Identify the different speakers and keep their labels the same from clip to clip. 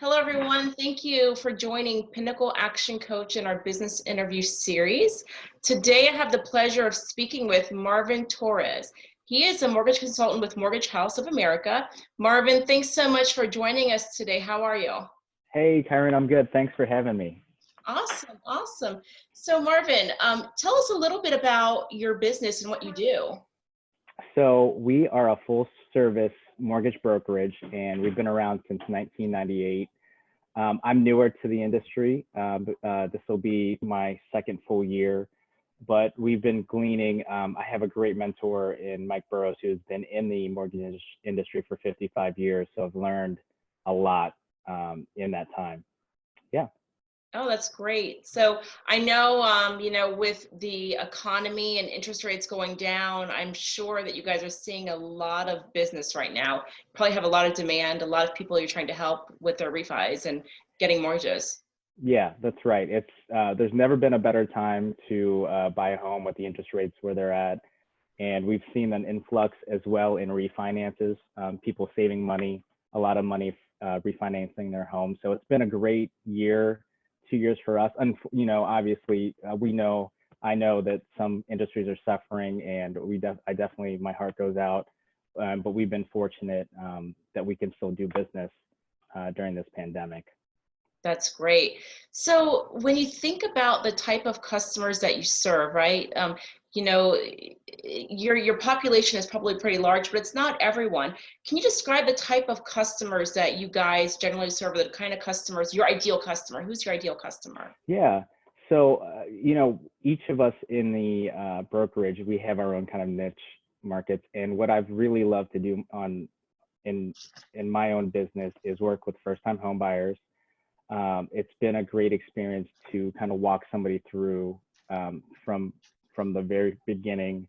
Speaker 1: Hello, everyone. Thank you for joining Pinnacle Action Coach in our business interview series. Today, I have the pleasure of speaking with Marvin Torres. He is a mortgage consultant with Mortgage House of America. Marvin, thanks so much for joining us today. How are you?
Speaker 2: Hey, Kyron, I'm good. Thanks for having me.
Speaker 1: Awesome, awesome. So, Marvin, tell us a little bit about your business and what you do.
Speaker 2: So we are a full service mortgage brokerage and we've been around since 1998. I'm newer to the industry. This will be my second full year, but we've been gleaning. I have a great mentor in Mike Burrows who's been in the mortgage industry for 55 years. So I've learned a lot in that time. Yeah.
Speaker 1: Oh, that's great. So I know, with the economy and interest rates going down, I'm sure that you guys are seeing a lot of business right now. You probably have a lot of demand, a lot of people you're trying to help with their refis and getting mortgages.
Speaker 2: Yeah, that's right. There's never been a better time to buy a home with the interest rates where they're at. And we've seen an influx as well in refinances, people saving money, a lot of money refinancing their home. So it's been a great year, 2 years for us. And, obviously I know that some industries are suffering and I definitely, my heart goes out. But we've been fortunate that we can still do business during this pandemic.
Speaker 1: That's great. So when you think about the type of customers that you serve, right? You know, your population is probably pretty large, but it's not everyone. Can you describe the type of customers that you guys generally serve, the kind of customers, your ideal customer? Who's your ideal customer?
Speaker 2: Yeah. So, each of us in the brokerage, we have our own kind of niche markets. And what I've really loved to do in my own business is work with first-time home buyers. It's been a great experience to kind of walk somebody through from the very beginning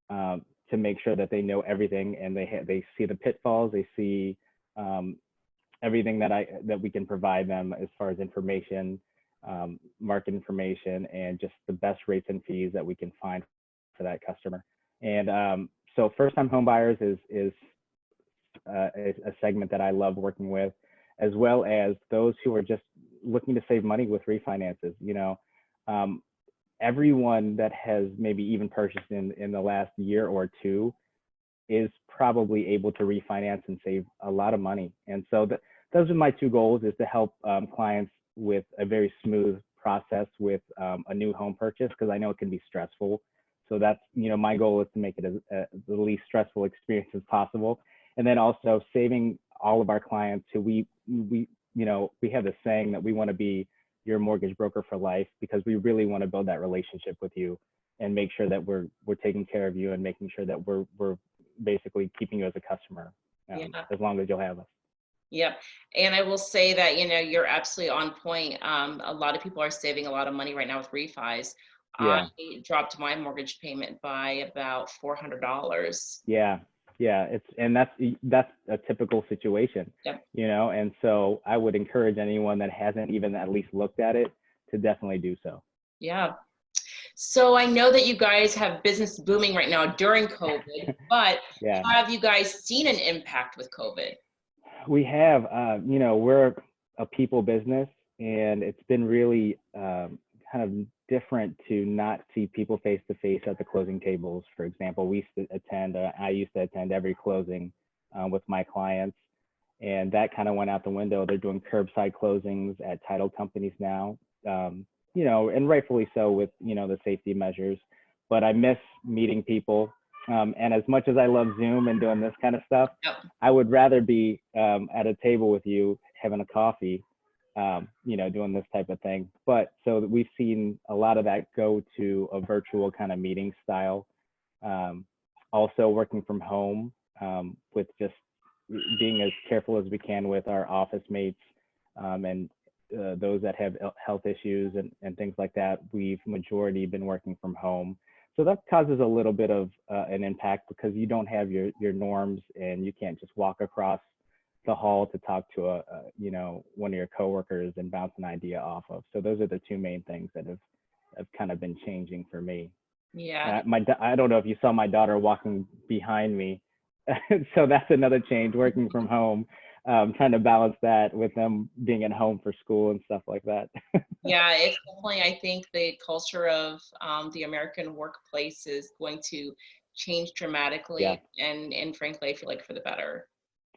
Speaker 2: to make sure that they know everything and they see the pitfalls, they see everything that we can provide them as far as information, market information, and just the best rates and fees that we can find for that customer. And so first-time home buyers is a segment that I love working with, as well as those who are just looking to save money with refinances. Everyone that has maybe even purchased in the last year or two is probably able to refinance and save a lot of money. And so those are my two goals, is to help clients with a very smooth process with a new home purchase, because I know it can be stressful. So that's, my goal is to make it the least stressful experience as possible. And then also saving all of our clients who we have this saying that we want to be your mortgage broker for life, because we really want to build that relationship with you and make sure that we're taking care of you and making sure that we're basically keeping you as a customer as long as you'll have us.
Speaker 1: Yep. And I will say that, you're absolutely on point. A lot of people are saving a lot of money right now with refis.
Speaker 2: Yeah.
Speaker 1: I dropped my mortgage payment by about $400.
Speaker 2: Yeah, that's a typical situation.
Speaker 1: Yep.
Speaker 2: And so I would encourage anyone that hasn't even at least looked at it to definitely do so.
Speaker 1: Yeah. So I know that you guys have business booming right now during COVID, but
Speaker 2: Yeah.
Speaker 1: have you guys seen an impact with COVID?
Speaker 2: We have, we're a people business, and it's been really kind of different to not see people face to face at the closing tables. For example, I used to attend every closing with my clients, and that kind of went out the window. They're doing curbside closings at title companies now, and rightfully so with, the safety measures. But I miss meeting people. And as much as I love Zoom and doing this kind of stuff,
Speaker 1: Yep.
Speaker 2: I would rather be at a table with you having a coffee, doing this type of thing. But so we've seen a lot of that go to a virtual kind of meeting style. Also working from home with just being as careful as we can with our office mates and those that have health issues and things like that. We've majority been working from home. So that causes a little bit of an impact, because you don't have your norms and you can't just walk across the hall to talk to one of your coworkers and bounce an idea off of. So those are the two main things that have kind of been changing for me.
Speaker 1: Yeah.
Speaker 2: I don't know if you saw my daughter walking behind me. So that's another change, working from home. trying to balance that with them being at home for school and stuff like that.
Speaker 1: Yeah, it's definitely, I think the culture of the American workplace is going to change
Speaker 2: Yeah.
Speaker 1: dramatically, and frankly, I feel like for the better.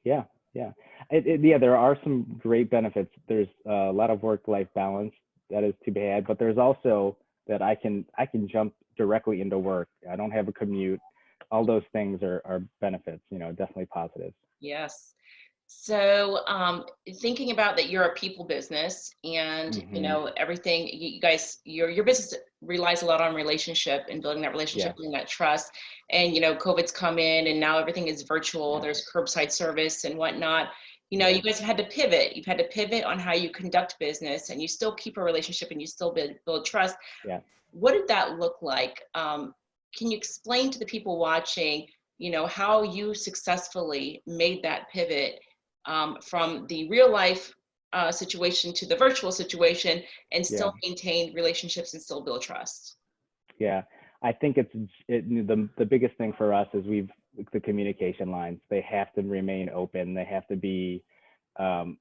Speaker 2: Yeah, yeah, yeah. There are some great benefits. There's a lot of work-life balance that is to be had, but there's also that I can jump directly into work. I don't have a commute. All those things are benefits. Definitely positives.
Speaker 1: Yes. So, thinking about that, you're a people business, and
Speaker 2: Hmm.
Speaker 1: everything you guys, your business relies a lot on relationship and building that relationship,
Speaker 2: Yeah,
Speaker 1: building that trust. And COVID's come in, and now everything is virtual.
Speaker 2: yeah,
Speaker 1: There's curbside service and whatnot.
Speaker 2: yeah,
Speaker 1: You guys have had to pivot. You've had to pivot on how you conduct business, and you still keep a relationship, and you still build trust.
Speaker 2: yeah,
Speaker 1: What did that look like? Can you explain to the people watching, how you successfully made that pivot from the real life situation to the virtual situation and
Speaker 2: yeah.
Speaker 1: still maintain relationships and still build trust?
Speaker 2: Yeah, I think the biggest thing for us is the communication lines. They have to remain open. They have to be um,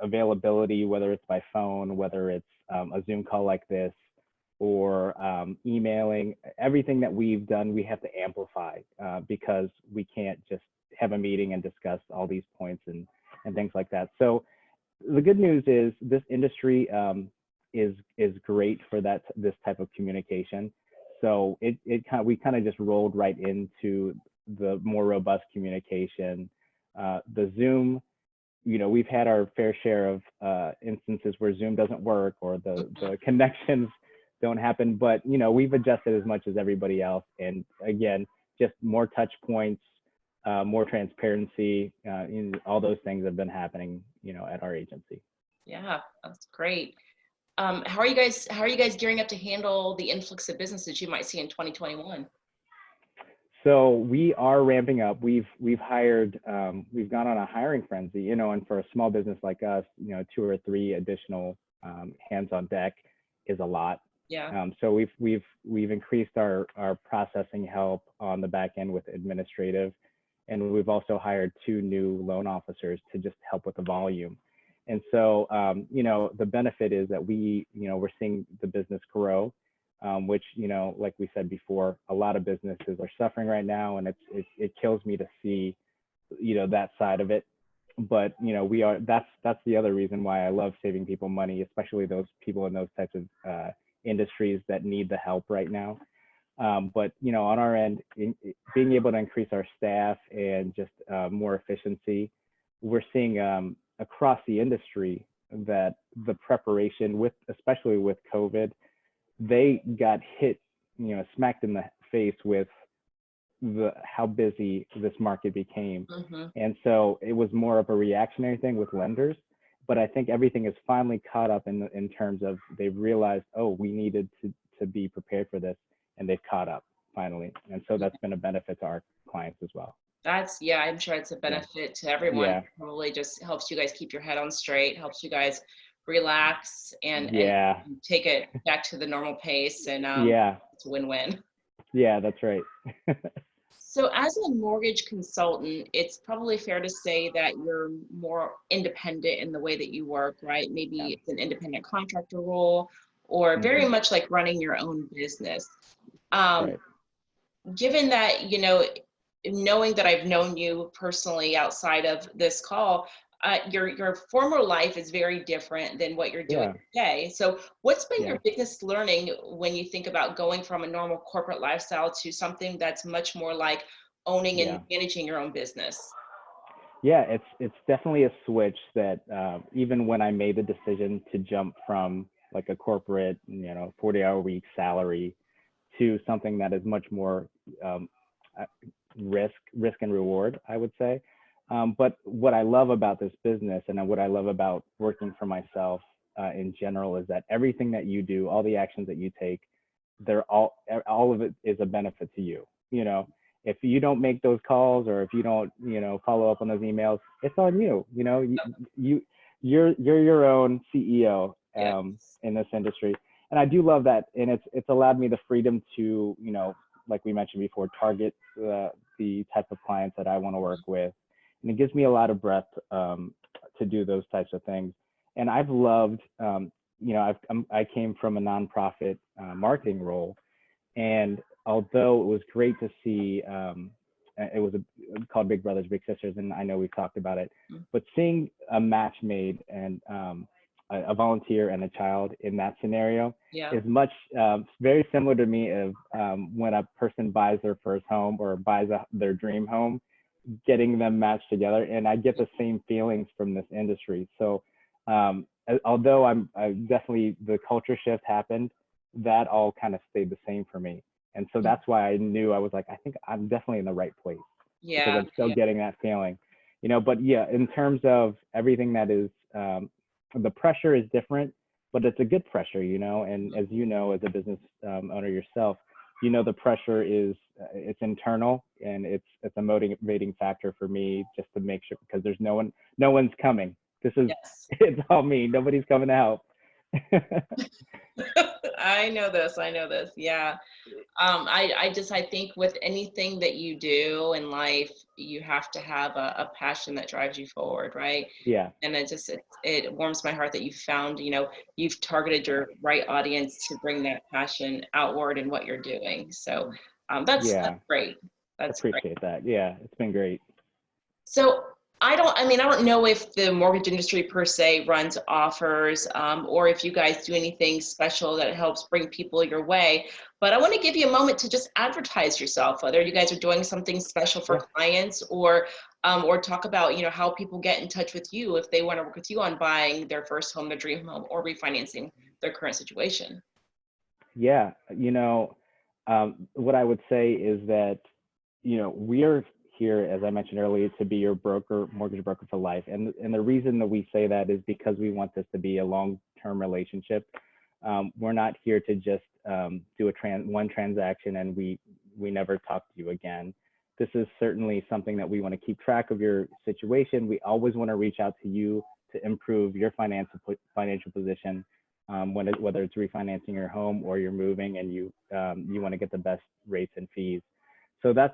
Speaker 2: availability, whether it's by phone, whether it's a Zoom call like this, or emailing. Everything that we've done, we have to amplify because we can't just have a meeting and discuss all these points and things like that. So the good news is this industry is great for this type of communication. So we kind of just rolled right into the more robust communication. The Zoom, we've had our fair share of instances where Zoom doesn't work or the connections don't happen, but we've adjusted as much as everybody else. And again, just more touch points, more transparency, all those things have been happening, at our agency.
Speaker 1: Yeah, that's great. How are you guys gearing up to handle the influx of businesses you might see in 2021?
Speaker 2: So we are ramping up. We've hired, we've gone on a hiring frenzy, and for a small business like us, 2 or 3 additional hands on deck is a lot.
Speaker 1: Yeah.
Speaker 2: So we've increased our processing help on the back end with administrative, and we've also hired 2 new loan officers to just help with the volume. And so, the benefit is that we're seeing the business grow, which, like we said before, a lot of businesses are suffering right now, and it kills me to see, that side of it. But that's the other reason why I love saving people money, especially those people in those types of industries that need the help right now. But on our end, being able to increase our staff and just more efficiency, we're seeing across the industry that the preparation especially with COVID, they got hit, smacked in the face with how busy this market became.
Speaker 1: Hmm.
Speaker 2: And so it was more of a reactionary thing with lenders. But I think everything is finally caught up in terms of they've realized, oh, we needed to be prepared for this, and they've caught up finally. And so that's been a benefit to our clients as well.
Speaker 1: Yeah, I'm sure it's a
Speaker 2: Yeah.
Speaker 1: benefit to everyone.
Speaker 2: Yeah.
Speaker 1: Probably just helps you guys keep your head on straight, helps you guys relax and
Speaker 2: Yeah.
Speaker 1: take it back to the normal pace, and
Speaker 2: Yeah.
Speaker 1: it's a win-win.
Speaker 2: Yeah, that's right.
Speaker 1: So as a mortgage consultant, it's probably fair to say that you're more independent in the way that you work, right?
Speaker 2: Yeah.
Speaker 1: Maybe it's an independent contractor role or very
Speaker 2: Hmm.
Speaker 1: much like running your own business. Um,
Speaker 2: Right.
Speaker 1: Given that, knowing that I've known you personally outside of this call, your former life is very different than what you're doing
Speaker 2: Yeah.
Speaker 1: today. So, what's been
Speaker 2: Yeah.
Speaker 1: your biggest learning when you think about going from a normal corporate lifestyle to something that's much more like owning and
Speaker 2: Yeah.
Speaker 1: managing your own business?
Speaker 2: Yeah, it's definitely a switch that even when I made the decision to jump from like a corporate, 40-hour week salary to something that is much more um, uh, risk and reward, I would say. But what I love about this business and what I love about working for myself in general is that everything that you do, all the actions that you take, they're all of it is a benefit to you. If you don't make those calls or if you don't, follow up on those emails, it's on you. You you're your own CEO
Speaker 1: Yes.
Speaker 2: in this industry, and I do love that. And it's allowed me the freedom to, like we mentioned before, target the type of clients that I want to work with, and it gives me a lot of breath to do those types of things. And I've loved, I came from a nonprofit marketing role, and although it was great to see, it was called Big Brothers Big Sisters, and I know we've talked about it, but seeing a match made and a volunteer and a child in that scenario
Speaker 1: Yeah.
Speaker 2: is much very similar to me of when a person buys their first home or buys their dream home, getting them matched together, and I get the same feelings from this industry. So although I definitely, the culture shift happened, that all kind of stayed the same for me. And so that's why I knew, I was like, I think I'm definitely in the right place, because
Speaker 1: Yeah.
Speaker 2: I'm still
Speaker 1: Yeah.
Speaker 2: getting that feeling, but yeah, in terms of everything that is, the pressure is different, but it's a good pressure, and as as a business owner yourself, the pressure is, it's internal, and it's a motivating factor for me, just to make sure, because there's no one's coming. This is,
Speaker 1: Yes.
Speaker 2: it's all me. Nobody's coming to help.
Speaker 1: I know this. I know this. Yeah. I think with anything that you do in life, you have to have a passion that drives you forward, right?
Speaker 2: Yeah.
Speaker 1: And it warms my heart that you found, you've targeted your right audience to bring that passion outward in what you're doing. So that's
Speaker 2: Yeah.
Speaker 1: great.
Speaker 2: I
Speaker 1: That's great.
Speaker 2: appreciate that. Yeah. It's been great.
Speaker 1: So I don't know if the mortgage industry per se runs offers, or if you guys do anything special that helps bring people your way, but I want to give you a moment to just advertise yourself, whether you guys are doing something special for
Speaker 2: Yeah.
Speaker 1: clients, or talk about, how people get in touch with you if they want to work with you on buying their first home, their dream home, or refinancing their current situation.
Speaker 2: Yeah. What I would say is that, we're here, as I mentioned earlier, to be your mortgage broker for life. And the reason that we say that is because we want this to be a long-term relationship. We're not here to just do one transaction and we never talk to you again. This is certainly something that we want to keep track of your situation. We always want to reach out to you to improve your financial position, whether it's refinancing your home or you're moving and you want to get the best rates and fees. So that's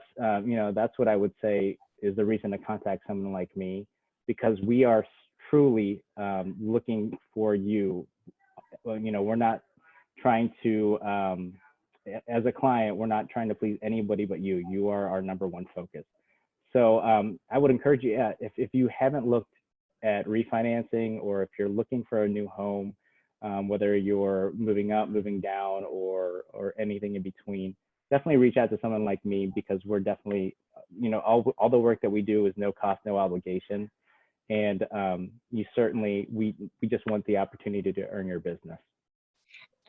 Speaker 2: what I would say is the reason to contact someone like me, because we are truly looking for you. We're not trying to, as a client, we're not trying to please anybody but you. You are our number one focus. So I would encourage you, if you haven't looked at refinancing, or if you're looking for a new home, whether you're moving up, moving down, or anything in between, definitely reach out to someone like me, because we're definitely, all the work that we do is no cost, no obligation. And we just want the opportunity to earn your business.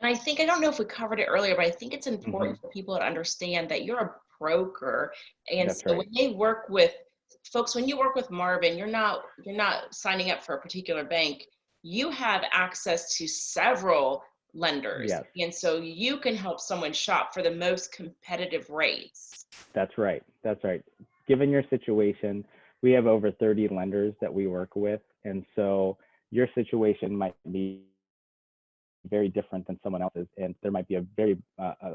Speaker 1: And I don't know if we covered it earlier, but I think it's
Speaker 2: Hmm.
Speaker 1: important for people to understand that you're a broker. And
Speaker 2: That's
Speaker 1: so
Speaker 2: right.
Speaker 1: when you work with Marvin, you're not signing up for a particular bank. You have access to several lenders.
Speaker 2: Yes,
Speaker 1: And so you can help someone shop for the most competitive rates.
Speaker 2: that's right. That's right. Given your situation, we have over 30 lenders that we work with. And so your situation might be very different than someone else's, and there might be a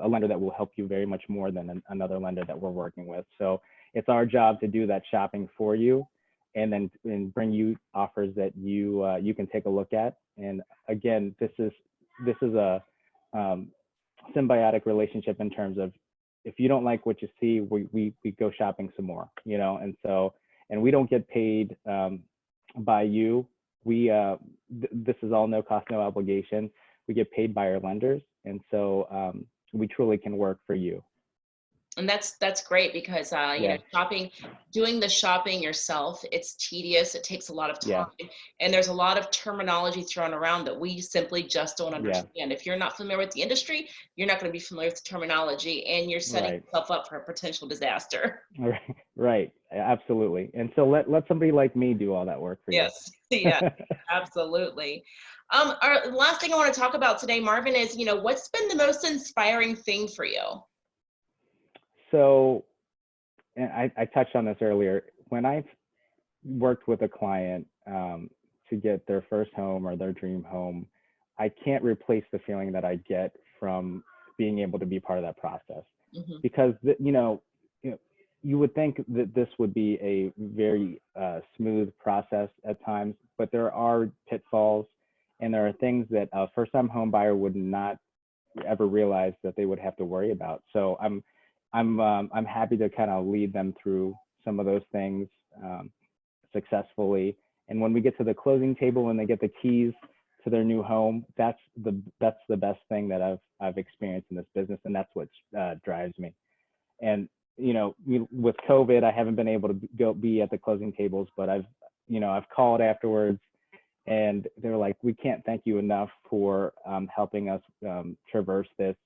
Speaker 2: lender that will help you very much more than another lender that we're working with. So it's our job to do that shopping for you, and bring you offers that you can take a look at. And again, this is a symbiotic relationship, in terms of, if you don't like what you see, we go shopping some more, and we don't get paid by you. This is all no cost, no obligation. We get paid by our lenders, and so we truly can work for you.
Speaker 1: And that's great because
Speaker 2: Yeah.
Speaker 1: doing the shopping yourself, it's tedious, it takes a lot of
Speaker 2: Yeah.
Speaker 1: time, and there's a lot of terminology thrown around that we simply just don't
Speaker 2: Yeah.
Speaker 1: understand. If you're not familiar with the industry, you're not going to be familiar with the terminology, and you're setting
Speaker 2: Right.
Speaker 1: yourself up for a potential disaster.
Speaker 2: Right. Right. Absolutely. And so let somebody like me do all that work for you.
Speaker 1: Yes, yeah, absolutely. Our last thing I want to talk about today, Marvin, is what's been the most inspiring thing for you?
Speaker 2: So, and I touched on this earlier. When I've worked with a client to get their first home or their dream home, I can't replace the feeling that I get from being able to be part of that process.
Speaker 1: Hmm.
Speaker 2: Because you would think that this would be a very smooth process at times, but there are pitfalls, and there are things that a first-time home buyer would not ever realize that they would have to worry about. So I'm happy to kind of lead them through some of those things successfully. And when we get to the closing table and they get the keys to their new home, that's the best thing that I've experienced in this business, and that's what drives me. And with COVID, I haven't been able to be at the closing tables, but I've called afterwards, and they're like, we can't thank you enough for helping us traverse this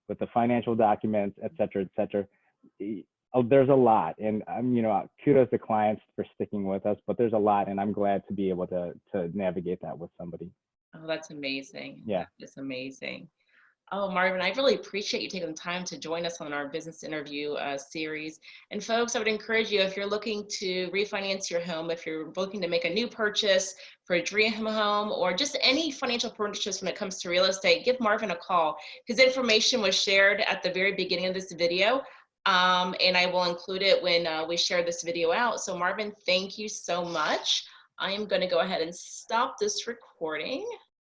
Speaker 2: with the financial documents, et cetera, et cetera. There's a lot, and kudos to clients for sticking with us, but there's a lot, and I'm glad to be able to navigate that with somebody.
Speaker 1: Oh, that's amazing.
Speaker 2: Yeah.
Speaker 1: That is amazing. Oh, Marvin, I really appreciate you taking the time to join us on our business interview series. And folks, I would encourage you, if you're looking to refinance your home, if you're looking to make a new purchase for a dream home, or just any financial purchase when it comes to real estate, give Marvin a call. His information was shared at the very beginning of this video, and I will include it when we share this video out. So Marvin, thank you so much. I am going to go ahead and stop this recording.